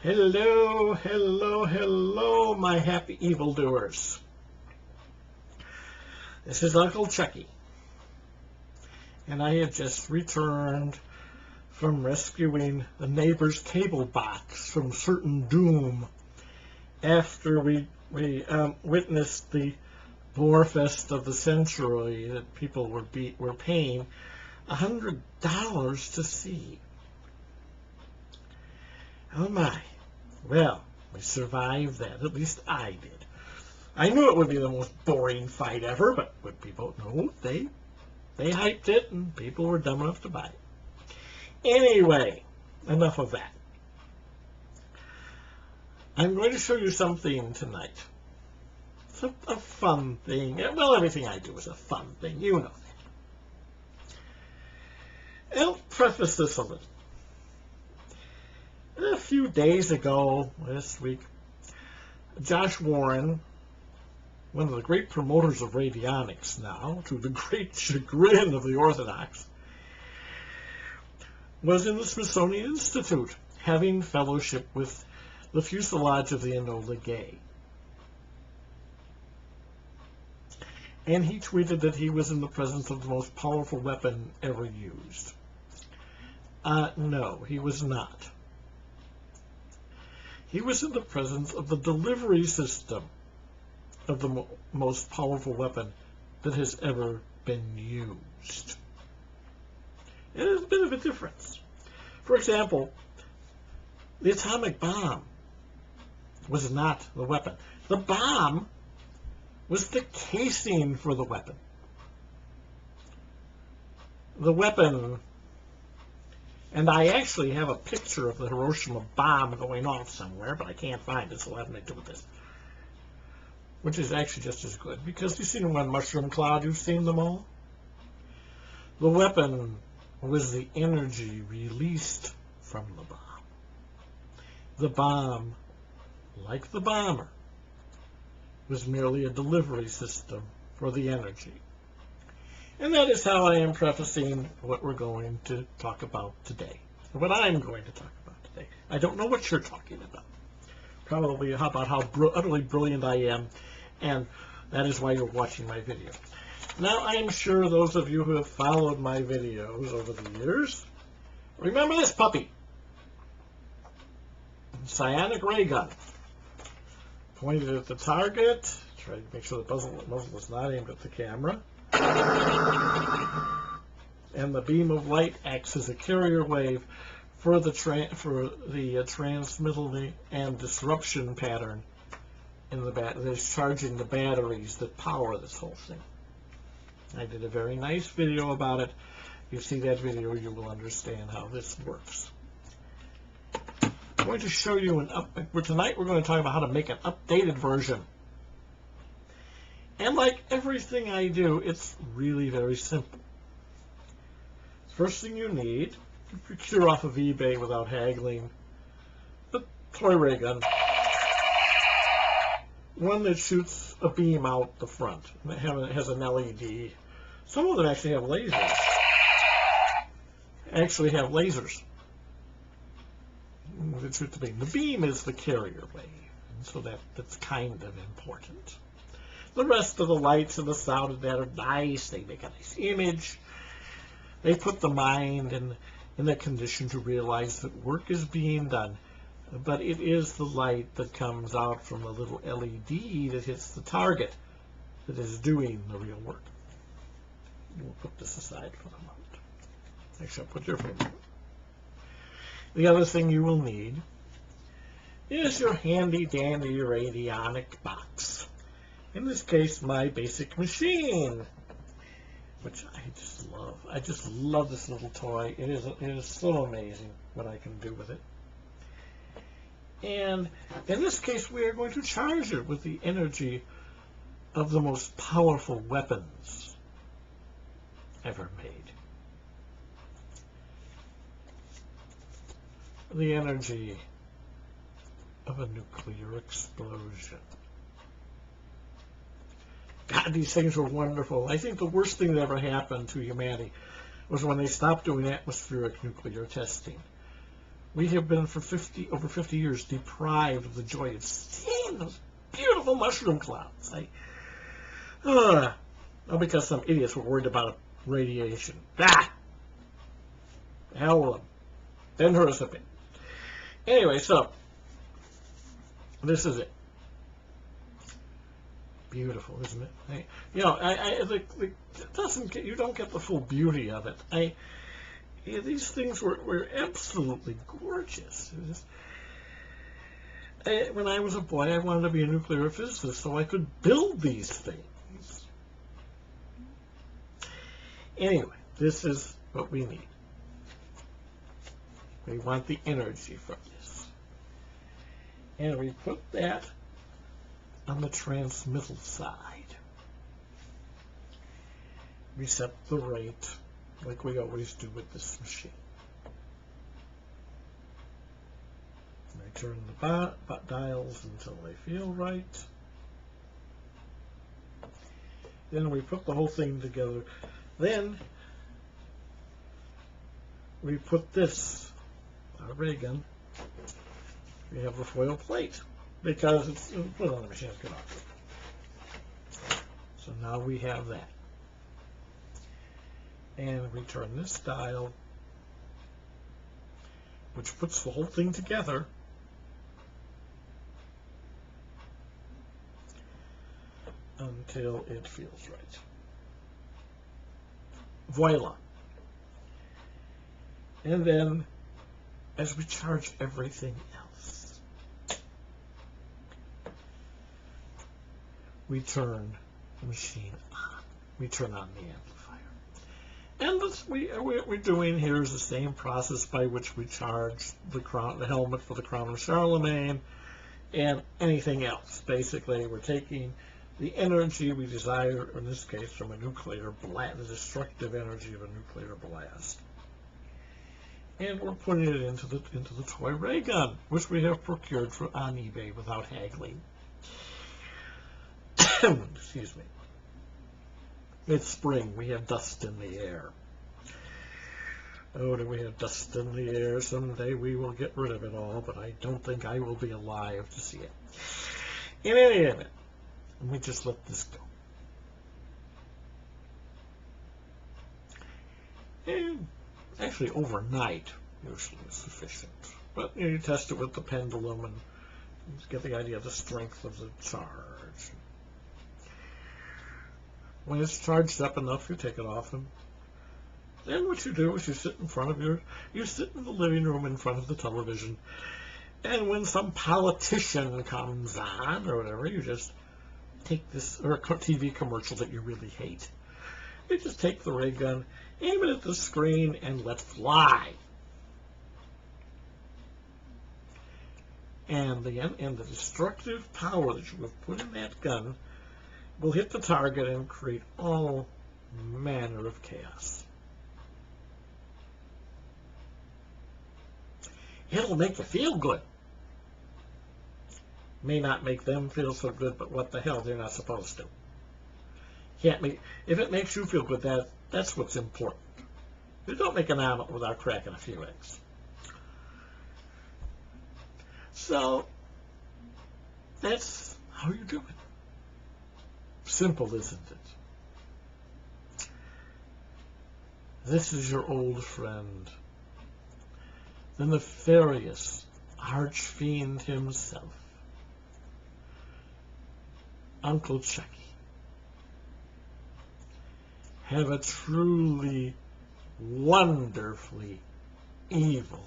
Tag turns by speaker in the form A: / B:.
A: Hello, hello, hello, my happy evildoers. This is Uncle Chucky, and I have just returned from rescuing the neighbor's cable box from certain doom after we witnessed the Borefest of the century that people were paying $100 to see. Oh my. Well, we survived that. At least I did. I knew it would be the most boring fight ever, but what people know, they hyped it and people were dumb enough to buy it. Anyway, enough of that. I'm going to show you something tonight. It's a fun thing. Well, everything I do is a fun thing. You know that. I'll preface this a little. A few days ago, this week, Josh Warren, one of the great promoters of Radionics now, to the great chagrin of the Orthodox, was in the Smithsonian Institute having fellowship with the fuselage of the Enola Gay. And he tweeted that he was in the presence of the most powerful weapon ever used. No, he was not. He was in the presence of the delivery system of the most powerful weapon that has ever been used. And there's a bit of a difference. For example, the atomic bomb was not the weapon. The bomb was the casing for the weapon. The weapon, and I actually have a picture of the Hiroshima bomb going off somewhere, but I can't find it, so I'll have to do with this. Which is actually just as good, because you've seen one mushroom cloud, you've seen them all. The weapon was the energy released from the bomb. The bomb, like the bomber, was merely a delivery system for the energy. And that is how I am prefacing what we're going to talk about today. What I'm going to talk about today. I don't know what you're talking about. Probably about how utterly brilliant I am, and that is why you're watching my video. Now, I'm sure those of you who have followed my videos over the years remember this puppy. Psionic Raygun. Pointed at the target. Try to make sure the muzzle is not aimed at the camera. And the beam of light acts as a carrier wave for the transmittal and disruption pattern in the that's charging the batteries that power this whole thing. I did a very nice video about it. If you see that video, you will understand how this works. I'm going to show you tonight we're going to talk about how to make an updated version. And like everything I do, it's really very simple. First thing you need, to procure off of eBay without haggling, the toy ray gun. One that shoots a beam out the front. It has an LED. Some of them actually have lasers. That shoot the beam. The beam is the carrier wave, and so that's kind of important. The rest of the lights and the sound of that are nice. They make a nice image. They put the mind in a condition to realize that work is being done. But it is the light that comes out from the little LED that hits the target that is doing the real work. We'll put this aside for a moment. Actually, I'll put your phone on. The other thing you will need is your handy-dandy radionic box. In this case, my basic machine, which I just love. I just love this little toy. It is so amazing what I can do with it. And in this case, we are going to charge it with the energy of the most powerful weapons ever made. The energy of a nuclear explosion. God, these things were wonderful. I think the worst thing that ever happened to humanity was when they stopped doing atmospheric nuclear testing. We have been for over 50 years deprived of the joy of seeing those beautiful mushroom clouds. Because some idiots were worried about radiation. Hell with them. Didn't hurt us a bit. Anyway, so this is it. Beautiful, isn't it? You don't get the full beauty of it. These things were absolutely gorgeous. When I was a boy, I wanted to be a nuclear physicist so I could build these things. Anyway, this is what we need. We want the energy from this. And we put that on the transmittal side. We set the rate like we always do with this machine. I turn the dials until they feel right. Then we put the whole thing together. Then we put this, our Raygun, we have a foil plate because it's put on the machine. It's good off. So now we have that. And we turn this dial, which puts the whole thing together. Until it feels right. Voila. And then, as we charge everything else, we turn the machine on. We turn on the amplifier. And what we're doing here is the same process by which we charge the helmet for the Crown of Charlemagne and anything else. Basically, we're taking the energy we desire, in this case, from a nuclear blast, the destructive energy of a nuclear blast, and we're putting it into the toy ray gun, which we have procured on eBay without haggling. Excuse me. It's spring. We have dust in the air. Oh, do we have dust in the air? Someday we will get rid of it all, but I don't think I will be alive to see it. In any event, let me just let this go. And actually, overnight usually is sufficient. But you test it with the pendulum and get the idea of the strength of the charge. When it's charged up enough, you take it off, and then what you do is you sit in the living room in front of the television, and when some politician comes on or whatever, you just take this, or a TV commercial that you really hate. You just take the ray gun, aim it at the screen, and let fly. And the destructive power that you have put in that gun will hit the target and create all manner of chaos. It'll make you feel good. May not make them feel so good, but what the hell, they're not supposed to. If it makes you feel good, that's what's important. You don't make an omelet without cracking a few eggs. So, that's how you do it. Simple, isn't it? This is your old friend, the nefarious archfiend himself, Uncle Chucky. Have a truly, wonderfully evil